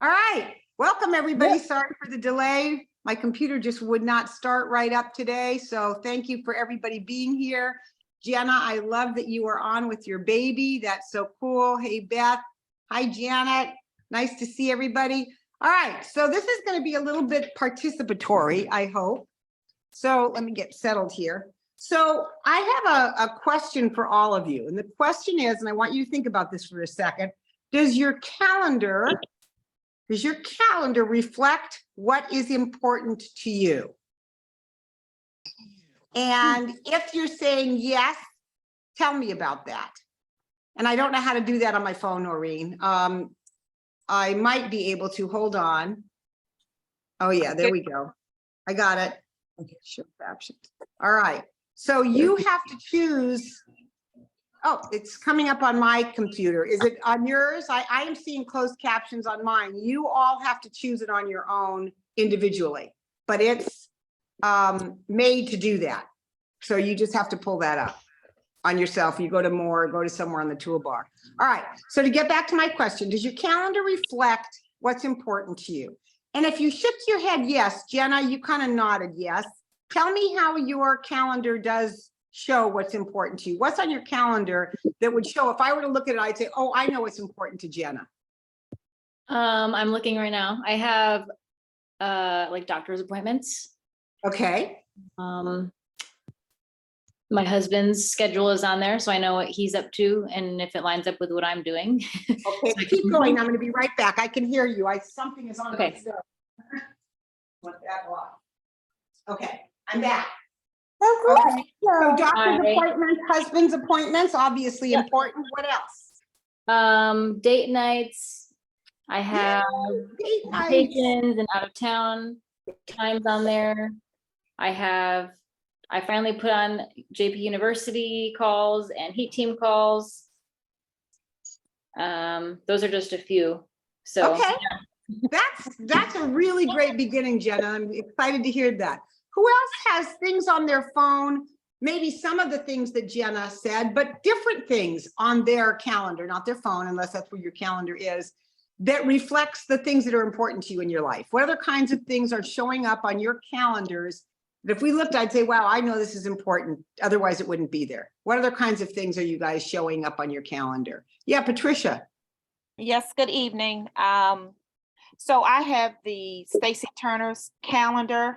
All right, welcome everybody. Sorry for the delay. My computer just would not start right up today. So thank you for everybody being here. Jenna, I love that you are on with your baby. That's so cool. Hey, Beth. Hi, Janet. Nice to see everybody. All right, so this is going to be a little bit participatory, I hope. So let me get settled here. So I have a question for all of you. And the question is, and I want you to think about this for a second, does your calendar reflect what is important to you? And if you're saying yes, tell me about that. And I don't know how to do that on my phone, Noreen. I might be able to, hold on. Oh yeah, there we go. I got it. Okay, show captions. All right. So you have to choose. Oh, it's coming up on my computer. Is it on yours? I am seeing closed captions on mine. You all have to choose it on your own individually, but it's made to do that. So you just have to pull that up on yourself. You go to more, go to somewhere on the toolbar. All right. So to get back to my question, does your calendar reflect what's important to you? And if you shook your head yes, Jenna, you kind of nodded yes. Tell me how your calendar does show what's important to you. What's on your calendar that would show, if I were to look at it, I'd say, oh, I know what's important to Jenna. I'm looking right now. I have like doctor's appointments. Okay. My husband's schedule is on there, so I know what he's up to and if it lines up with what I'm doing. Okay, keep going. I'm going to be right back. I can hear you. Something is on. Okay. Want that off. Okay, I'm back. Okay. So doctor's appointments, husband's appointments, obviously important. What else? Date nights. I have vacations and out of town times on there. I finally put on JP University calls and heat team calls. Those are just a few. So okay, yeah. That's a really great beginning, Jenna. I'm excited to hear that. Who else has things on their phone? Maybe some of the things that Jenna said, but different things on their calendar, not their phone, unless that's where your calendar is, that reflects the things that are important to you in your life. What other kinds of things are showing up on your calendars? If we looked, I'd say, wow, I know this is important. Otherwise, it wouldn't be there. What other kinds of things are you guys showing up on your calendar? Yeah, Patricia. Yes, good evening. So I have the Stacy Turner's calendar.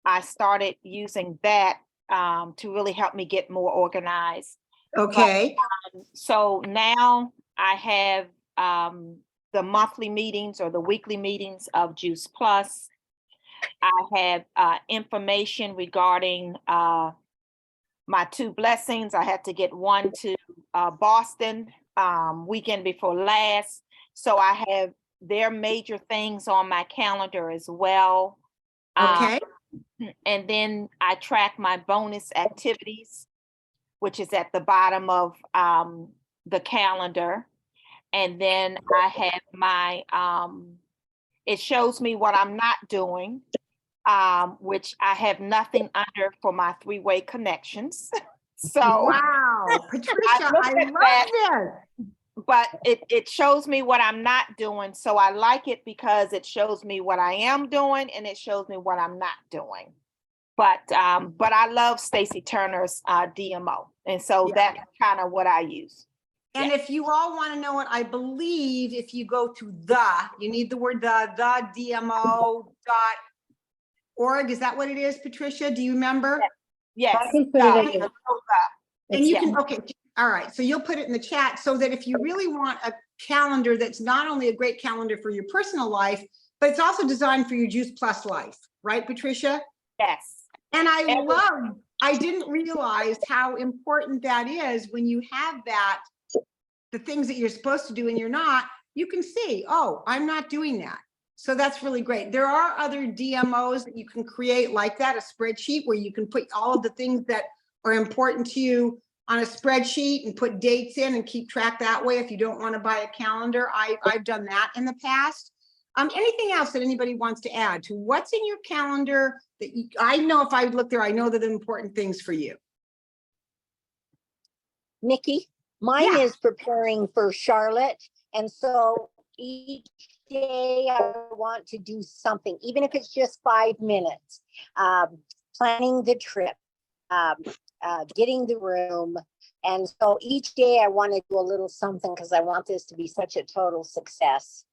I started using that to really help me get more organized. Okay. But, so now I have the monthly meetings or the weekly meetings of Juice Plus. I have information regarding my 2 blessings. I had to get one to Boston weekend before last. So I have their major things on my calendar as well. Okay. And then I track my bonus activities, which is at the bottom of the calendar. And then I have my, it shows me what I'm not doing, which I have nothing under for my 3-way connections. So wow, Patricia, I love this. But it shows me what I'm not doing. So I like it because it shows me what I am doing and it shows me what I'm not doing. But I love Stacy Turner's DMO. And so that's kind of what I use. And if you all want to know it, I believe if you go to you need the word the DMO.org. Is that what it is, Patricia? Do you remember? Yes. And you can, okay. All right. So you'll put it in the chat so that if you really want a calendar that's not only a great calendar for your personal life, but it's also designed for your Juice Plus life. Right, Patricia? Yes. And I didn't realize how important that is when you have that, the things that you're supposed to do and you're not, you can see, oh, I'm not doing that. So that's really great. There are other DMOs that you can create like that, a spreadsheet where you can put all of the things that are important to you on a spreadsheet and put dates in and keep track that way if you don't want to buy a calendar. I've done that in the past. Anything else that anybody wants to add to what's in your calendar that I know if I look there, I know that they're important things for you. Nikki, mine is preparing for Charlotte. And so each day I want to do something, even if it's just 5 minutes. Planning the trip, getting the room. And so each day I want to do a little something because I want this to be such a total success.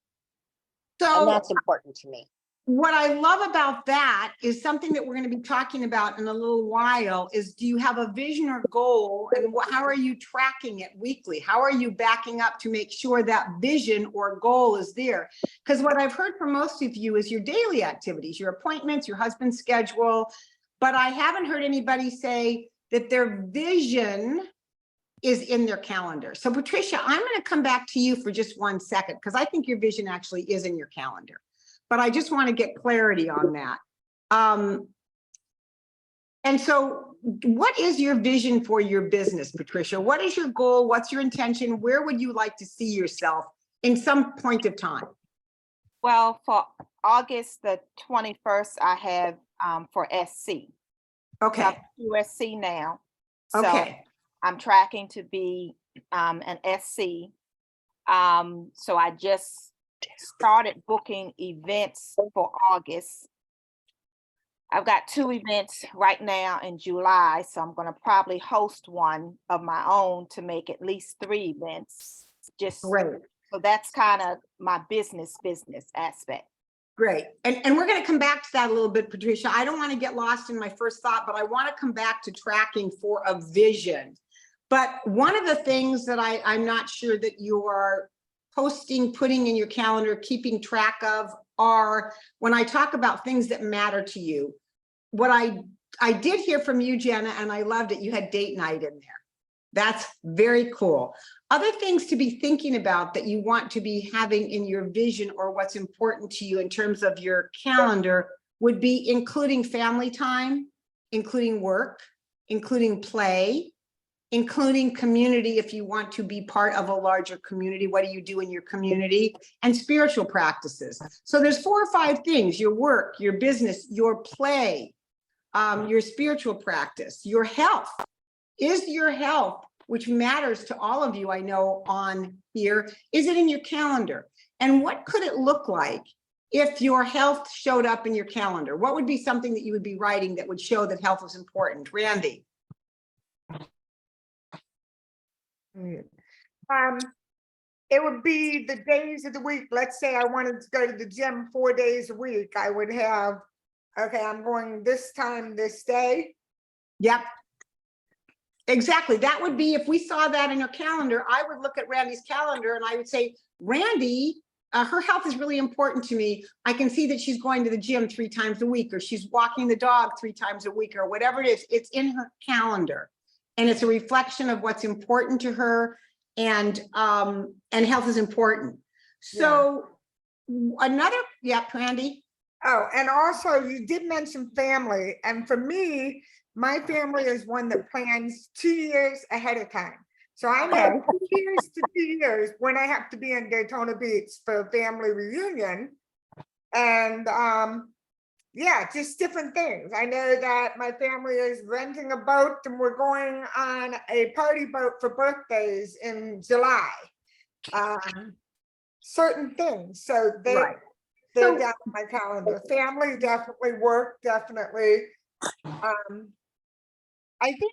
And So that's important to me. what I love about that is something that we're going to be talking about in a little while is, do you have a vision or goal, and how are you tracking it weekly? How are you backing up to make sure that vision or goal is there? Because what I've heard from most of you is your daily activities, your appointments, your husband's schedule, but I haven't heard anybody say that their vision is in their calendar. So Patricia, I'm going to come back to you for just 1 second, because I think your vision actually is in your calendar. But I just want to get clarity on that. And so what is your vision for your business, Patricia? What is your goal? What's your intention? Where would you like to see yourself in some point of time? Well, for August the 21st, I have for SC. Okay, I'm USC now. So okay, I'm tracking to be an SC. So I just started booking events for August. I've got 2 events right now in July, so I'm going to probably host one of my own to make at least 3 events. Just great. so that's kind of my business aspect. Great. And we're going to come back to that a little bit, Patricia. I don't want to get lost in my first thought, but I want to come back to tracking for a vision. But one of the things that I'm not sure that you are posting, putting in your calendar, keeping track of are, when I talk about things that matter to you, what I did hear from you, Jenna, and I loved it. You had date night in there. That's very cool. Other things to be thinking about that you want to be having in your vision or what's important to you in terms of your calendar would be including family time, including work, including play, including community if you want to be part of a larger community. What do you do in your community? And spiritual practices. So there's 4 or 5 things: your work, your business, your play, your spiritual practice, your health. Is your health, which matters to all of you, I know on here, is it in your calendar? And what could it look like if your health showed up in your calendar? What would be something that you would be writing that would show that health was important? Randy? It would be the days of the week. Let's say I wanted to go to the gym 4 days a week. I would have, okay, I'm going this time, this day. Yep. Exactly. That would be, if we saw that in your calendar, I would look at Randy's calendar and I would say, Randy, her health is really important to me. I can see that she's going to the gym 3 times a week, or she's walking the dog 3 times a week, or whatever it is. It's in her calendar. And it's a reflection of what's important to her, and health is important. So another, Randy. Oh, and also you did mention family. And for me, my family is one that plans 2 years ahead of time. So I know 2 years to 2 years when I have to be in Daytona Beach for a family reunion. And yeah, just different things. I know that my family is renting a boat and we're going on a party boat for birthdays in July. Certain things. So they're down on my calendar. Family, definitely. Work, definitely. I think,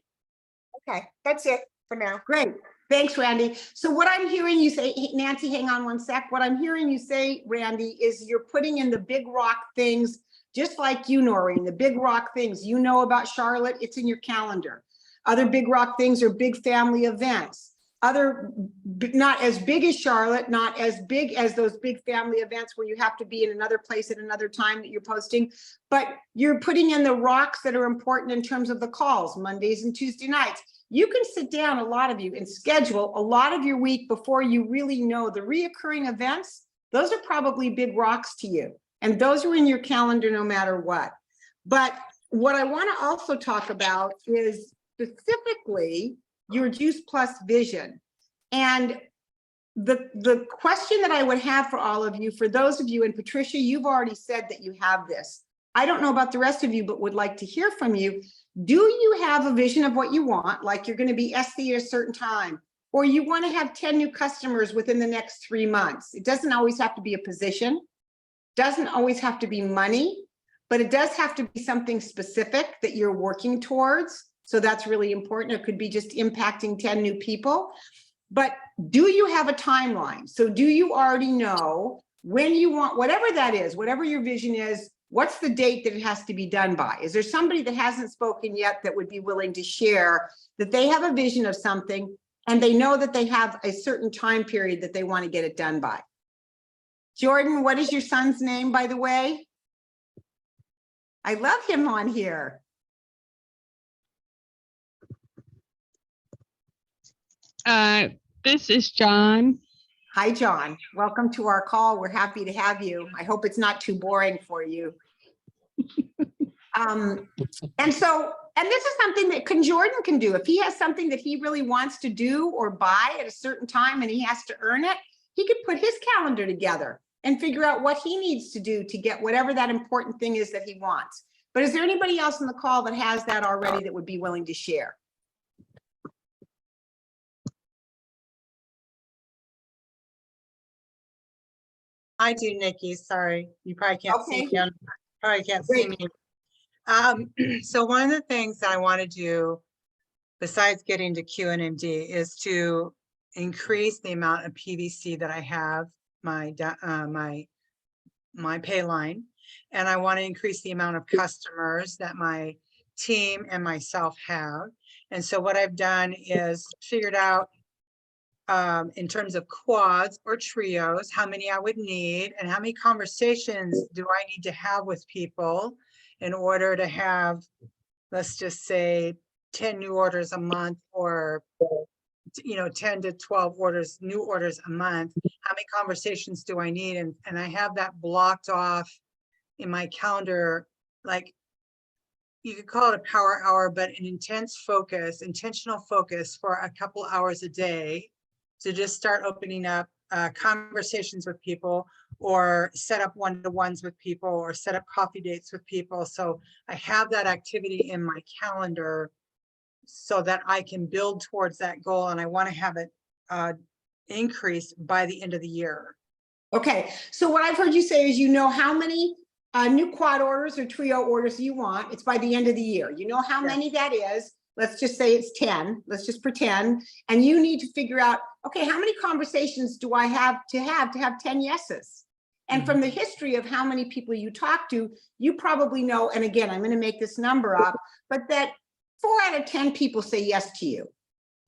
okay, that's it for now. Great. Thanks, Randy. So what I'm hearing you say, Nancy, hang on 1 sec. What I'm hearing you say, Randy, is you're putting in the big rock things, just like you, Noreen, the big rock things. You know about Charlotte, it's in your calendar. Other big rock things are big family events. Other, not as big as Charlotte, not as big as those big family events where you have to be in another place at another time that you're posting, but you're putting in the rocks that are important in terms of the calls, Mondays and Tuesday nights. You can sit down, a lot of you, and schedule a lot of your week before you really know the reoccurring events. Those are probably big rocks to you. And those are in your calendar no matter what. But what I want to also talk about is specifically your Juice Plus vision. And the question that I would have for all of you, for those of you, and Patricia, you've already said that you have this. I don't know about the rest of you, but would like to hear from you. Do you have a vision of what you want? Like you're going to be SC at a certain time, or you want to have 10 new customers within the next 3 months. It doesn't always have to be a position, doesn't always have to be money, but it does have to be something specific that you're working towards. So that's really important. It could be just impacting 10 new people. But do you have a timeline? So do you already know when you want, whatever that is, whatever your vision is, what's the date that it has to be done by? Is there somebody that hasn't spoken yet that would be willing to share that they have a vision of something and they know that they have a certain time period that they want to get it done by? Jordan, what is your son's name, by the way? I love him on here. This is John. Hi, John. Welcome to our call. We're happy to have you. I hope it's not too boring for you. And this is something that Jordan can do. If he has something that he really wants to do or buy at a certain time and he has to earn it, he could put his calendar together and figure out what he needs to do to get whatever that important thing is that he wants. But is there anybody else on the call that has that already that would be willing to share? I do, Nikki. Sorry, you probably can't see Okay. me. Probably can't see Great. me. So one of the things that I want to do, besides getting to QNMD, is to increase the amount of PVC that I have, my pay line, and I want to increase the amount of customers that my team and myself have. And so what I've done is figured out in terms of quads or trios, how many I would need and how many conversations do I need to have with people in order to have, let's just say 10 new orders a month, or 10 to 12 new orders a month. How many conversations do I need? And I have that blocked off in my calendar, like you could call it a power hour, but an intentional focus for a couple hours a day to just start opening up conversations with people, or set up one-to-ones with people, or set up coffee dates with people. So I have that activity in my calendar so that I can build towards that goal. And I want to have it increase by the end of the year. Okay, so what I've heard you say is you know how many new quad orders or trio orders you want. It's by the end of the year. You know how many that is. Let's just say it's 10. Let's just pretend. And you need to figure out, okay, how many conversations do I have to have 10 yeses? And from the history of how many people you talk to, you probably know, and again, I'm going to make this number up, but that 4 out of 10 people say yes to you.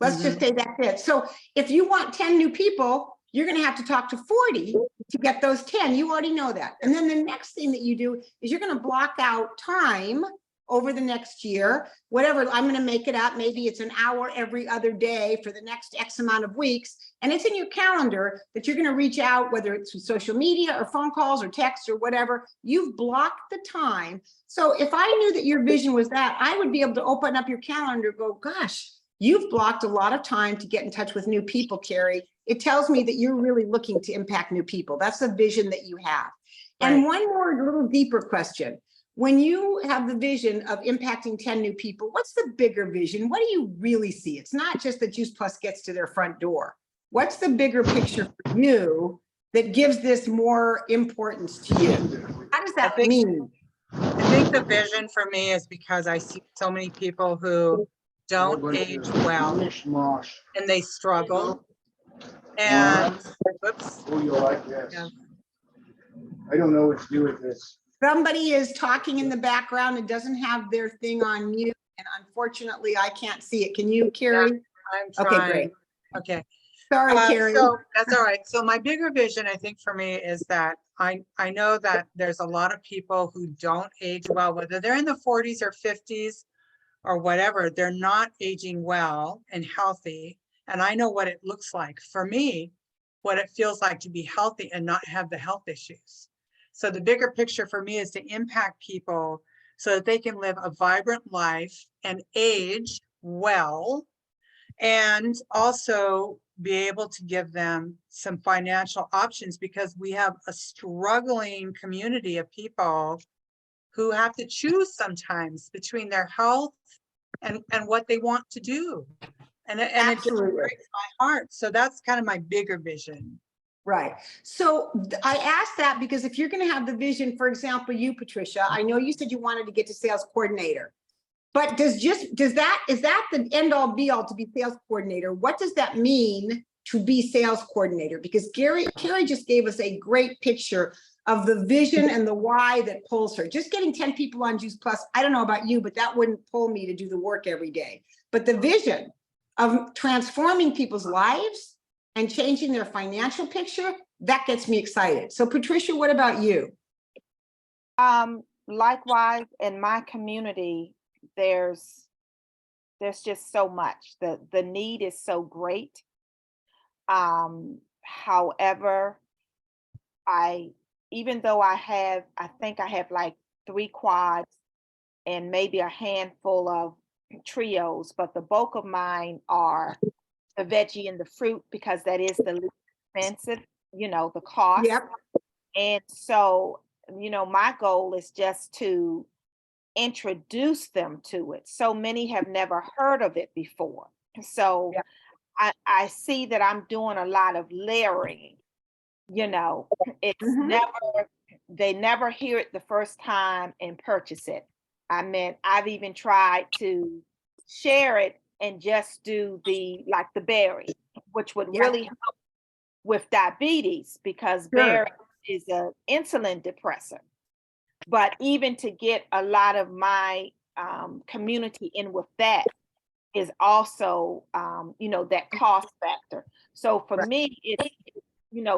Let's just say that's it. So if you want 10 new people, you're going to have to talk to 40 to get those 10. You already know that. And then the next thing that you do is you're going to block out time over the next year, whatever, I'm going to make it up. Maybe it's an hour every other day for the next X amount of weeks. And it's in your calendar that you're going to reach out, whether it's through social media or phone calls or text or whatever. You've blocked the time. So if I knew that your vision was that, I would be able to open up your calendar and go, gosh, you've blocked a lot of time to get in touch with new people, Carrie. It tells me that you're really looking to impact new people. That's the vision that you have. And one more little deeper question. When you have the vision of impacting 10 new people, what's the bigger vision? What do you really see? It's not just that Juice Plus gets to their front door. What's the bigger picture for you that gives this more importance to you? How does that mean? I think the vision for me is because I see so many people who don't age well and they struggle. And whoops. Yeah. I don't know what to do with this. Somebody is talking in the background and doesn't have their thing on mute, and unfortunately I can't see it. Can you, Carrie? I'm Okay, trying. great. Okay. Sorry, Carrie. So that's all right. So my bigger vision, I think for me, is that I know that there's a lot of people who don't age well, whether they're in the 40s or 50s or whatever, they're not aging well and healthy. And I know what it looks like for me, what it feels like to be healthy and not have the health issues. So the bigger picture for me is to impact people so that they can live a vibrant life and age well, and also be able to give them some financial options, because we have a struggling community of people who have to choose sometimes between their health and what they want to do. And it just Absolutely. breaks my heart. So that's kind of my bigger vision. Right. So I asked that because if you're going to have the vision, for example, you, Patricia, I know you said you wanted to get to sales coordinator. But is that the end all be all to be sales coordinator? What does that mean to be sales coordinator? Because Carrie just gave us a great picture of the vision and the why that pulls her. Just getting 10 people on Juice Plus, I don't know about you, but that wouldn't pull me to do the work every day. But the vision of transforming people's lives and changing their financial picture, that gets me excited. So Patricia, what about you? Likewise, in my community, there's just so much. The need is so great. However, even though I think I have like 3 quads and maybe a handful of trios, but the bulk of mine are the veggie and the fruit because that is the least expensive, the cost. Yep. And so, my goal is just to introduce them to it. So many have never heard of it before. So Yeah. I see that I'm doing a lot of layering. It's Mhm. they never hear it the first time and purchase it. I mean, I've even tried to share it and just do the berry, which would Yeah. really help with diabetes because Sure. berry is an insulin depressor. But even to get a lot of my community in with that is also, that cost factor. So for Right. me, it's,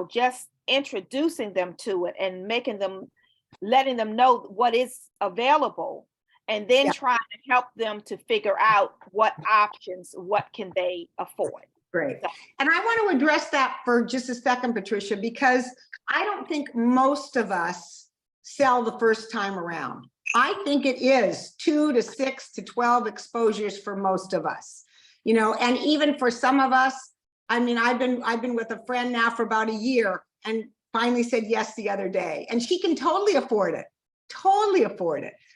just introducing them to it and letting them know what is available, and then Yeah. trying to help them to figure out what can they afford. Great. And I want to address that for just a second, Patricia, because I don't think most of us sell the first time around. I think it is 2 to 6 to 12 exposures for most of us, and even for some of us, I mean, I've been with a friend now for about a year and finally said yes the other day, and she can totally afford it.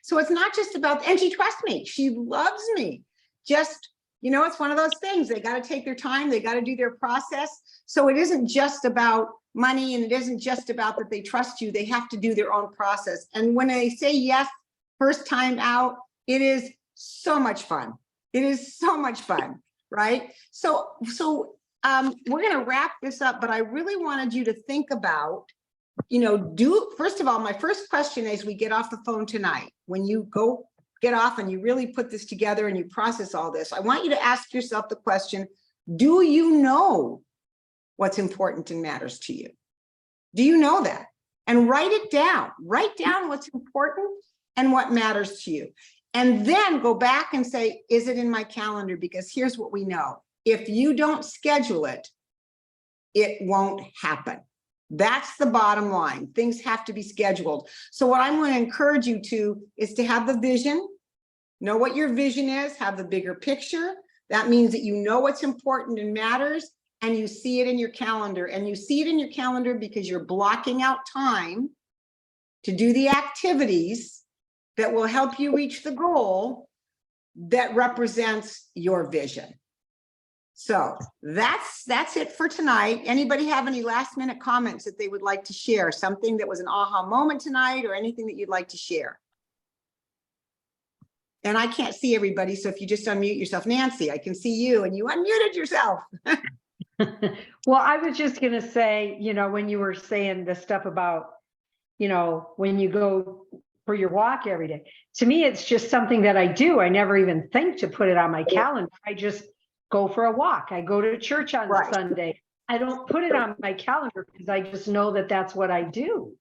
So it's not just about, and she trusts me, she loves me. Just, it's one of those things. They got to take their time. They got to do their process. So it isn't just about money, and it isn't just about that they trust you. They have to do their own process. And when they say yes, first time out, it is so much fun. Right? So we're going to wrap this up, but I really wanted you to think about, first of all, my first question as we get off the phone tonight, when you go get off and you really put this together and you process all this, I want you to ask yourself the question, do you know what's important and matters to you? Do you know that? And write it down. Write down what's important and what matters to you. And then go back and say, is it in my calendar? Because here's what we know. If you don't schedule it, it won't happen. That's the bottom line. Things have to be scheduled. So what I'm going to encourage you to is to have the vision, know what your vision is, have the bigger picture. That means that you know what's important and matters, and you see it in your calendar. And you see it in your calendar because you're blocking out time to do the activities that will help you reach the goal that represents your vision. So that's it for tonight. Anybody have any last minute comments that they would like to share? Something that was an aha moment tonight, or anything that you'd like to share? And I can't see everybody, so if you just unmute yourself, Nancy, I can see you, and you unmuted yourself. Well, I was just going to say, when you were saying the stuff about, when you go for your walk every day, to me, it's just something that I do. I never even think to put it on my calendar. I just go for a walk. I go to church on Right. Sunday. I don't put it on my calendar because I just know that that's what I do.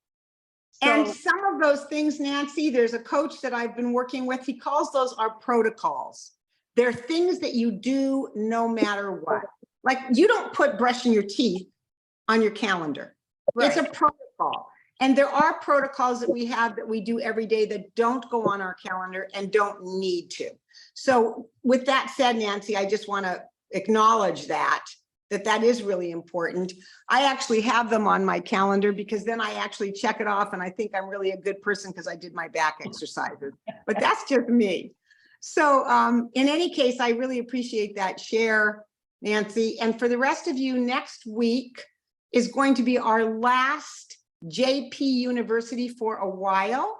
And So, some of those things, Nancy, there's a coach that I've been working with. He calls those our protocols. They're things that you do no matter what. Like, you don't put brushing your teeth on your calendar. It's a protocol. And there are protocols that we have that we do every day that don't go on our calendar and don't need to. So with that said, Nancy, I just want to acknowledge that is really important. I actually have them on my calendar because then I actually check it off and I think I'm really a good person because I did my back exercises. But that's just me. So in any case, I really appreciate that share, Nancy. And for the rest of you, next week is going to be our last JP University for a while.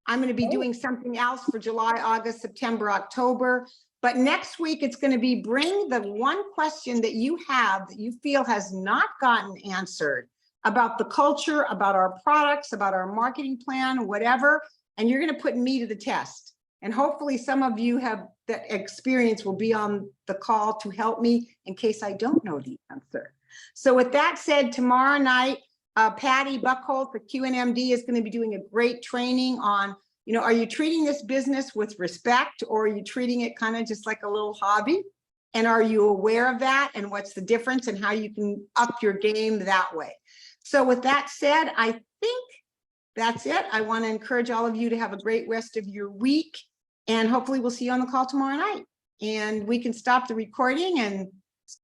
I'm going to be doing something else for July, August, September, October. But next week, it's going to be bring the one question that you have that you feel has not gotten answered about the culture, about our products, about our marketing plan, whatever. And you're going to put me to the test. And hopefully some of you have that experience will be on the call to help me in case I don't know the answer. So with that said, tomorrow night, Patty Buckhold for QNMD is going to be doing a great training on, you know, are you treating this business with respect, or are you treating it kind of just like a little hobby? And are you aware of that? And what's the difference and how you can up your game that way? So with that said, I think that's it. I want to encourage all of you to have a great rest of your week. And hopefully we'll see you on the call tomorrow night. And we can stop the recording and